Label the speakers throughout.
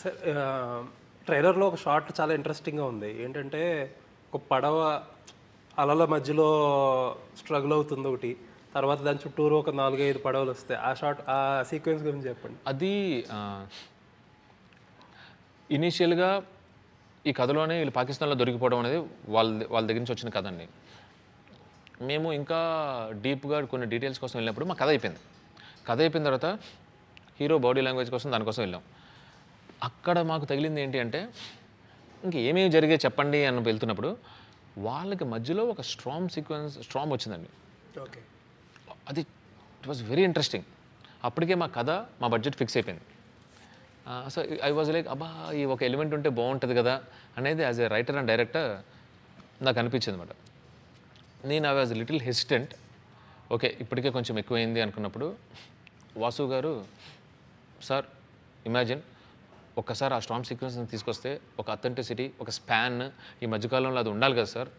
Speaker 1: Sir ట్రైలర్‌లో ఒక shot చాలా ఇంట్రెస్టింగ్‌గా ఉంది. ఏంటంటే ఒక పడవ అలల మధ్యలో స్ట్రగుల్ అవుతుంది ఒకటి. తర్వాత దాని చుట్టూరు ఒక 4, 5 పడవలొస్తాయి. ఆ షాట్ ఆ సీక్వెన్స్ గురించి చెప్పండి.
Speaker 2: అది ఇనీషియల్‌గా ఈ కథలోనే వీళ్ళు పాకిస్తాన్‌లో దొరికిపోవడం అనేది వాళ్ళ దగ్గర నుంచి వచ్చిన కథ అండి. మేము ఇంకా డీప్‌గా కొన్ని డీటెయిల్స్ కోసం వెళ్ళినప్పుడు మా కథ అయిపోయింది. కథ అయిపోయిన తర్వాత హీరో బాడీ లాంగ్వేజ్ కోసం దానికోసం వెళ్ళాం. అక్కడ మాకు తగిలింది ఏంటి అంటే, ఇంక ఏమేమి జరిగాయి చెప్పండి అని వెళ్తున్నప్పుడు, వాళ్ళకి మధ్యలో ఒక స్ట్రామ్ వచ్చిందండి.
Speaker 1: ఓకే.
Speaker 2: అది ఇట్ వాస్ వెరీ ఇంట్రెస్టింగ్. అప్పటికే మా కథ, మా బడ్జెట్ ఫిక్స్ అయిపోయింది. సో ఐ వాజ్ లైక్ అబ్బా! ఈ ఒక ఎలిమెంట్ ఉంటే బాగుంటుంది కదా అనేది as a writer and director నాకు అనిపించింది అనమాట. నేను I was little hesitant. Okay, ఇప్పటికే కొంచెం ఎక్కువైంది అనుకున్నప్పుడు వాసు గారు, సార్ ఇమాజిన్ ఒక్కసారి ఆ స్ట్రాంగ్ సీక్వెన్స్ని తీసుకొస్తే ఒక అథెంటిసిటీ, ఒక స్పాన్ ఈ మధ్యకాలంలో అది ఉండాలి కదా సార్,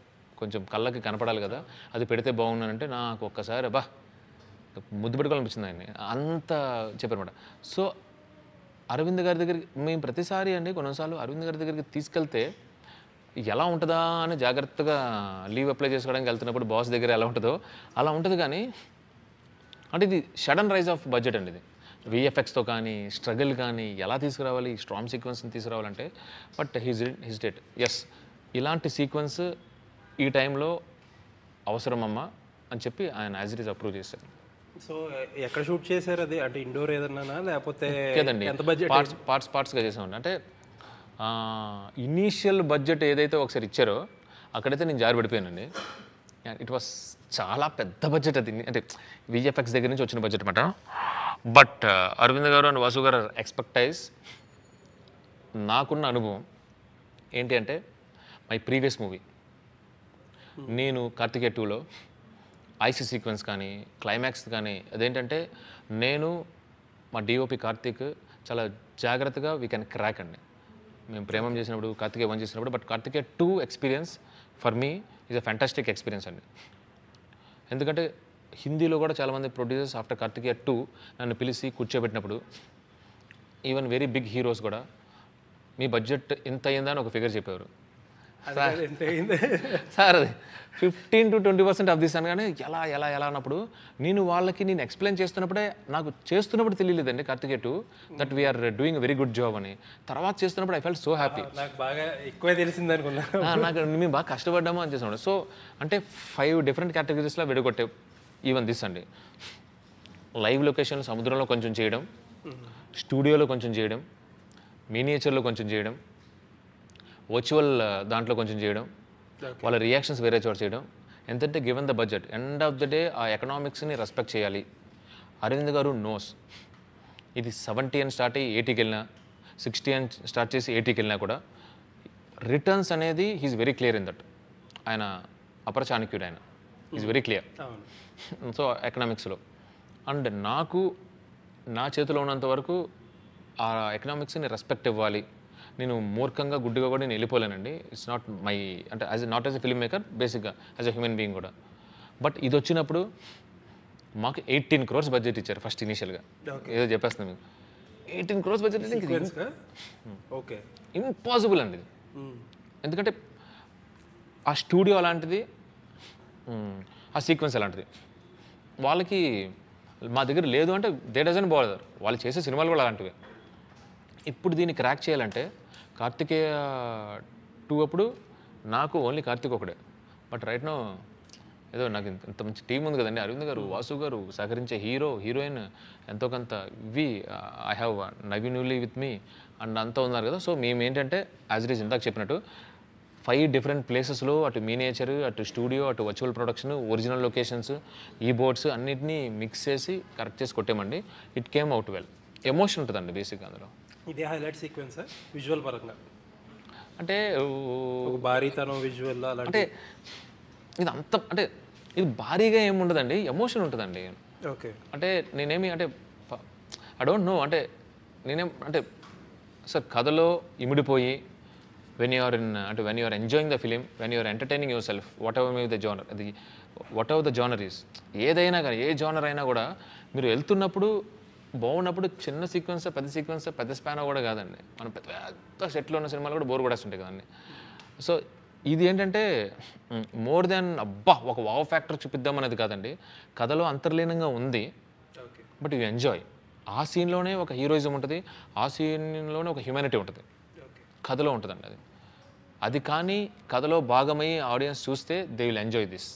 Speaker 2: కొంచెం కళ్ళకి కనపడాలి కదా, అది పెడితే బాగున్నానంటే నాకు ఒక్కసారి అబ్బా ముద్దు పెట్టుకోవాలనిపించింది ఆయన్ని. అంత చెప్పారన్నమాట. సో అరవింద్ గారి దగ్గరికి మేము ప్రతిసారి అండి కొన్నిసార్లు అరవింద్ గారి దగ్గరికి తీసుకెళ్తే ఎలా ఉంటుందా అని జాగ్రత్తగా లీవ్ అప్లై చేసుకోవడానికి వెళ్తున్నప్పుడు బాస్ దగ్గర ఎలా ఉంటుందో అలా ఉంటుంది. కానీ అంటే ఇది సడన్ రైజ్ ఆఫ్ బడ్జెట్ అండి. ఇది విఎఫ్ఎక్స్తో కానీ స్ట్రగుల్ కానీ ఎలా తీసుకురావాలి, స్ట్రాంగ్ సీక్వెన్స్ని తీసుకురావాలంటే బట్ హిజ్ డెట్ ఎస్ ఇలాంటి సీక్వెన్స్ ఈ టైంలో అవసరమమ్మా అని చెప్పి ఆయన యాజ్ ఇట్ ఈస్ అప్రూవ్ చేశారు.
Speaker 1: సో ఎక్కడ షూట్ చేశారు అది? అంటే ఇండోర్ ఏదన్నానా లేకపోతే
Speaker 2: లేదండి,
Speaker 1: ఎంత బడ్జెట్?
Speaker 2: పార్ట్స్గా చేసామండి. అంటే ఇనీషియల్ బడ్జెట్ ఏదైతే ఒకసారి ఇచ్చారో అక్కడైతే నేను జారి పడిపోయానండి. ఇట్ వాస్ చాలా పెద్ద బడ్జెట్ అది, అంటే విఎఫ్ఎక్స్ దగ్గర నుంచి వచ్చిన బడ్జెట్ అనమాట. బట్ అరవింద్ గారు అండ్ వాసు గారు ఎక్స్పెక్టైజ్ నాకున్న అనుభవం ఏంటి అంటే మై ప్రీవియస్ మూవీ నేను కార్తికేయ 2లో ఐసీ సీక్వెన్స్ కానీ క్లైమాక్స్ కానీ అదేంటంటే నేను మా డిఓపి కార్తీక్ చాలా జాగ్రత్తగా వీ కెన్ క్రాక్ అండి. మేము ప్రేమం చేసినప్పుడు, కార్తికేయ 1 చేసినప్పుడు, but Karthikeya 2 experience for me is a fantastic experience అండి. ఎందుకంటే హిందీలో కూడా చాలామంది ప్రొడ్యూసర్స్ ఆఫ్టర్ కార్తికేయ 2 నన్ను పిలిచి కూర్చోబెట్టినప్పుడు ఈవెన్ వెరీ బిగ్ హీరోస్ కూడా మీ బడ్జెట్ ఇంత అయిందా అని ఒక ఫిగర్ చెప్పేవారు.
Speaker 1: ఎంత అయింది
Speaker 2: సార్ అది 15 to 20% ఆఫ్ దిస్ అనగానే ఎలా ఎలా ఎలా అన్నప్పుడు నేను ఎక్స్ప్లెయిన్ చేస్తున్నప్పుడే నాకు చేస్తున్నప్పుడు తెలియలేదండి Karthikeya 2 that we're doing very good job అని. తర్వాత చేస్తున్నప్పుడు ఐ ఫెల్ట్ సో హ్యాపీ.
Speaker 1: నాకు బాగా ఎక్కువే తెలిసింది అనుకున్నా.
Speaker 2: నాకు మేము బాగా కష్టపడ్డాము అని చేసాము. సో అంటే 5 డిఫరెంట్ కేటగిరీస్లో విడగొట్టే ఈవెన్ దిస్ అండి. లైవ్ లొకేషన్ సముద్రంలో కొంచెం చేయడం, స్టూడియోలో కొంచెం చేయడం, మినియేచర్లో కొంచెం చేయడం, వర్చువల్ దాంట్లో కొంచెం చేయడం, వాళ్ళ రియాక్షన్స్ వేరే చోట చేయడం. ఎంతంటే given the budget end of the day ఆ ఎకనామిక్స్ని రెస్పెక్ట్ చేయాలి. అరవింద్ గారు నోస్ ఇది 70 అని స్టార్ట్ అయ్యి 80కి వెళ్ళినా, 60 అని స్టార్ట్ చేసి 80కి వెళ్ళినా కూడా రిటర్న్స్ అనేది he's very clear in that. ఆయన అపర చాణక్యుడు, ఆయన ఈజ్ వెరీ క్లియర్. సో ఎకనామిక్స్లో అండ్ నాకు నా చేతిలో ఉన్నంత వరకు ఆ ఎకనామిక్స్ని రెస్పెక్ట్ ఇవ్వాలి. నేను మూర్ఖంగా గుడ్డిగా కూడా నేను వెళ్ళిపోలేనండి. ఇట్స్ నాట్ మై అంటే not as a film maker, బేసిక్గా యాజ్ ఎ హ్యూమన్ బీయింగ్ కూడా. బట్ ఇది వచ్చినప్పుడు మాకు 18 crores బడ్జెట్ ఇచ్చారు ఫస్ట్ ఇనీషియల్గా. ఏదో చెప్పేస్తున్నాను మీకు, 18 crores బడ్జెట్ అంటే
Speaker 1: ఓకే
Speaker 2: ఇంపాసిబుల్ అండి ఇది. ఎందుకంటే ఆ స్టూడియో అలాంటిది, ఆ సీక్వెన్స్ అలాంటిది. వాళ్ళకి మా దగ్గర లేదు అంటే దే డజంట్ బాదర్. వాళ్ళు చేసే సినిమాలు కూడా అలాంటివే. ఇప్పుడు దీన్ని క్రాక్ చేయాలంటే కార్తికేయ 2 అప్పుడు నాకు ఓన్లీ కార్తిక్ ఒకడే. బట్ రైట్ నో ఏదో నాకు ఇంత మంచి టీం ఉంది కదండి, అరవింద్ గారు, వాసు గారు, సహకరించే హీరోయిన్ ఎంతో కొంత ఇవి ఐ హ్యావ్ నవీన్యూలీ విత్ మీ అండ్ అంతా ఉన్నారు కదా. సో మేము ఏంటంటే యాజ్ ఇట్ ఈస్ ఇందాక చెప్పినట్టు 5 డిఫరెంట్ ప్లేసెస్లో అటు మినియేచర్, అటు స్టూడియో, అటు వర్చువల్ ప్రొడక్షన్, ఒరిజినల్ లొకేషన్స్, ఈ బోర్డ్స్ అన్నిటినీ మిక్స్ చేసి కరెక్ట్ చేసి కొట్టామండి. It came out well. Emotion ఉంటుందండి బేసిక్గా అందులో.
Speaker 1: ఇదే హైలైట్ సీక్వెన్స్ విజువల్ పరంగా,
Speaker 2: అంటే
Speaker 1: ఒక భారీతనం విజువల్ అలాంటి.
Speaker 2: అంటే ఇది అంత అంటే ఇది భారీగా ఏముండదండి, ఎమోషన్ ఉంటుందండి.
Speaker 1: ఓకే.
Speaker 2: అంటే నేనేమి అంటే ఐ డోంట్ నో, అంటే నేనేం అంటే సార్ కథలో ఇమిడిపోయి when you're enjoying the film, when you're entertaining yourself, whatever may the genre, అది whatever the genre is, ఏదైనా కానీ ఏ జానర్ అయినా కూడా మీరు వెళ్తున్నప్పుడు బాగున్నప్పుడు చిన్న సీక్వెన్స్ పెద్ద స్పాన్ కూడా కాదండి. మనం పెద్ద పెద్ద సెట్లో ఉన్న సినిమాలు కూడా బోర్ కొడేస్తుంటాయి కదండి. సో ఇది ఏంటంటే మోర్ దాన్ అబ్బా ఒక వావ్ ఫ్యాక్టర్ చూపిద్దాం అనేది కాదండి. కథలో అంతర్లీనంగా ఉంది,
Speaker 1: ఓకే.
Speaker 2: But you enjoy. ఆ సీన్లోనే ఒక హీరోయిజం ఉంటుంది, ఆ సీన్లోనే ఒక హ్యూమానిటీ ఉంటుంది,
Speaker 1: ఓకే.
Speaker 2: కథలో ఉంటుందండి అది. అది కానీ కథలో భాగమై ఆడియన్స్ చూస్తే దే విల్ ఎంజాయ్ దిస్.